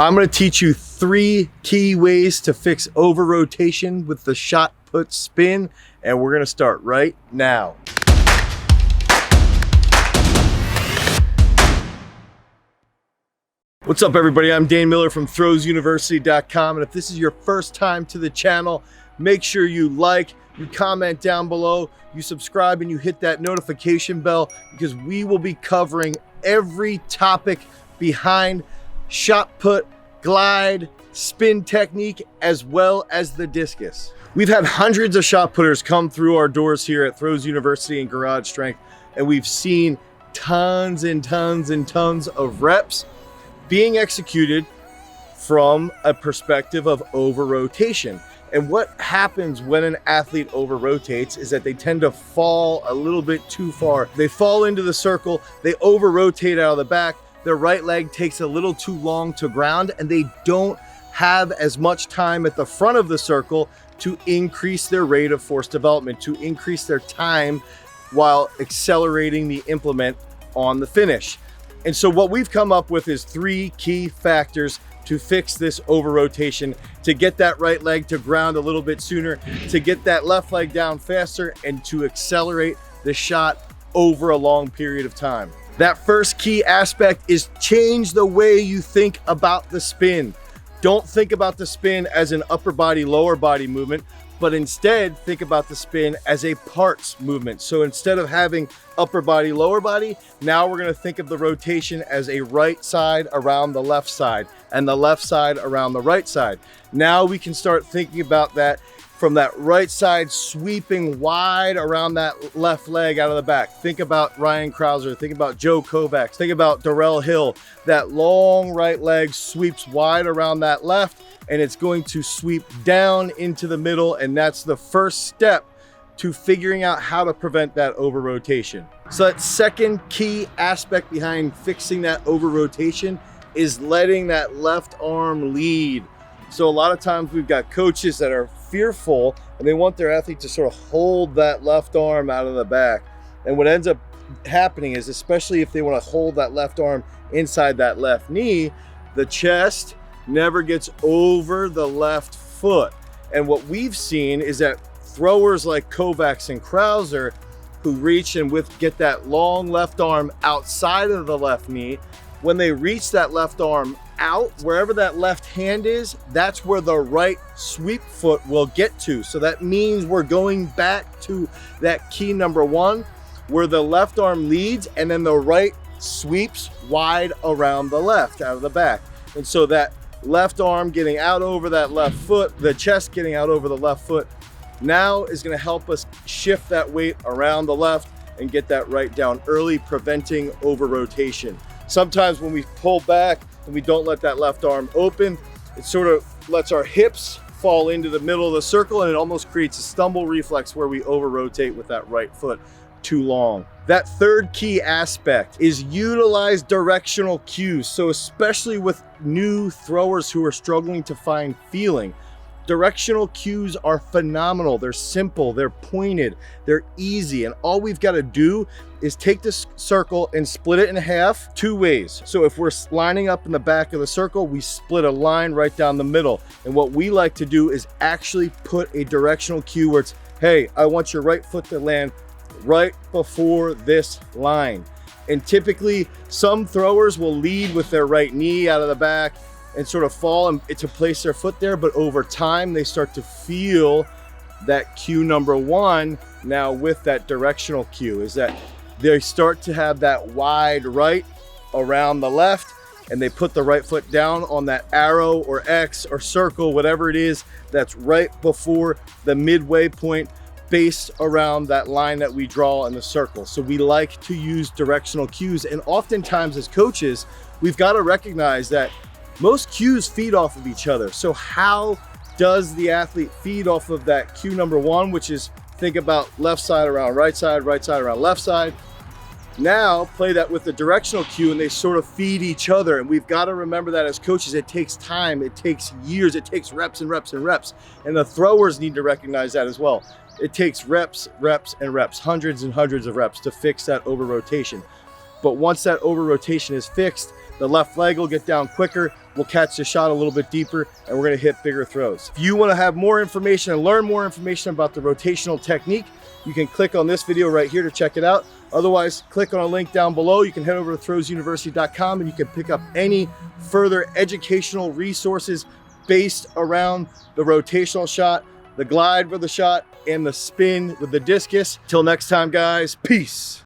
I'm going to teach you 3 key ways to fix over rotation with the shot put spin, and we're going to start right now. What's up, everybody? I'm Dane Miller from throwsuniversity.com, and if this is your first time to the channel, make sure you like, you comment down below, you subscribe, and you hit that notification bell, because we will be covering every topic behind shot put, glide, spin technique, as well as the discus. We've had hundreds of shot putters come through our doors here at Throws University and Garage Strength, and we've seen tons and tons and tons of reps being executed from a perspective of over rotation. And what happens when an athlete over rotates is that they tend to fall a little bit too far. They fall into the circle, they over rotate out of the back, their right leg takes a little too long to ground, and they don't have as much time at the front of the circle to increase their rate of force development, to increase their time while accelerating the implement on the finish. And so what we've come up with is 3 key factors to fix this over rotation, to get that right leg to ground a little bit sooner, to get that left leg down faster, and to accelerate the shot over a long period of time. That first key aspect is change the way you think about the spin. Don't think about the spin as an upper body, lower body movement, but instead think about the spin as a parts movement. So instead of having upper body, lower body, now we're gonna think of the rotation as a right side around the left side and the left side around the right side. Now we can start thinking about that from that right side sweeping wide around that left leg out of the back. Think about Ryan Krauser, think about Joe Kovacs, think about Darrell Hill. That long right leg sweeps wide around that left, and it's going to sweep down into the middle, and that's the first step to figuring out how to prevent that over rotation. So that second key aspect behind fixing that over rotation is letting that left arm lead. So a lot of times we've got coaches that are fearful and they want their athlete to sort of hold that left arm out of the back. And what ends up happening is, especially if they want to hold that left arm inside that left knee, the chest never gets over the left foot. And what we've seen is that throwers like Kovacs and Krauser, who reach and get that long left arm outside of the left knee, when they reach that left arm out, wherever that left hand is, that's where the right sweep foot will get to. So that means we're going back to that key number 1, where the left arm leads and then the right sweeps wide around the left out of the back. And so that left arm getting out over that left foot, the chest getting out over the left foot, now is going to help us shift that weight around the left and get that right down early, preventing over rotation. Sometimes when we pull back and we don't let that left arm open, it sort of lets our hips fall into the middle of the circle, and it almost creates a stumble reflex where we over rotate with that right foot too long. That third key aspect is utilize directional cues. So especially with new throwers who are struggling to find feeling, directional cues are phenomenal. They're simple, they're pointed, they're easy, and all we've got to do is take this circle and split it in half 2 ways. So if we're lining up in the back of the circle, we split a line right down the middle. And what we like to do is actually put a directional cue where it's, hey, I want your right foot to land right before this line. And typically some throwers will lead with their right knee out of the back and sort of fall and to place their foot there, but over time they start to feel that cue number 1 now with that directional cue, is that they start to have that wide right around the left, and they put the right foot down on that arrow or X or circle, whatever it is, that's right before the midway point based around that line that we draw in the circle. So we like to use directional cues, and oftentimes as coaches, we've got to recognize that most cues feed off of each other. So how does the athlete feed off of that cue number 1, which is think about left side around right side around left side? Now play that with the directional cue, and they sort of feed each other. And we've got to remember that as coaches, it takes time, it takes years, it takes reps and reps and reps. And the throwers need to recognize that as well. It takes reps, reps, and reps, hundreds and hundreds of reps to fix that over rotation. But once that over rotation is fixed, The left leg will get down quicker. We'll catch the shot a little bit deeper, and we're gonna hit bigger throws. If you wanna have more information and learn more information about the rotational technique, you can click on this video right here to check it out. Otherwise, click on a link down below. You can head over to throwsuniversity.com and you can pick up any further educational resources based around the rotational shot, the glide for the shot, and the spin with the discus. Till next time, guys, peace.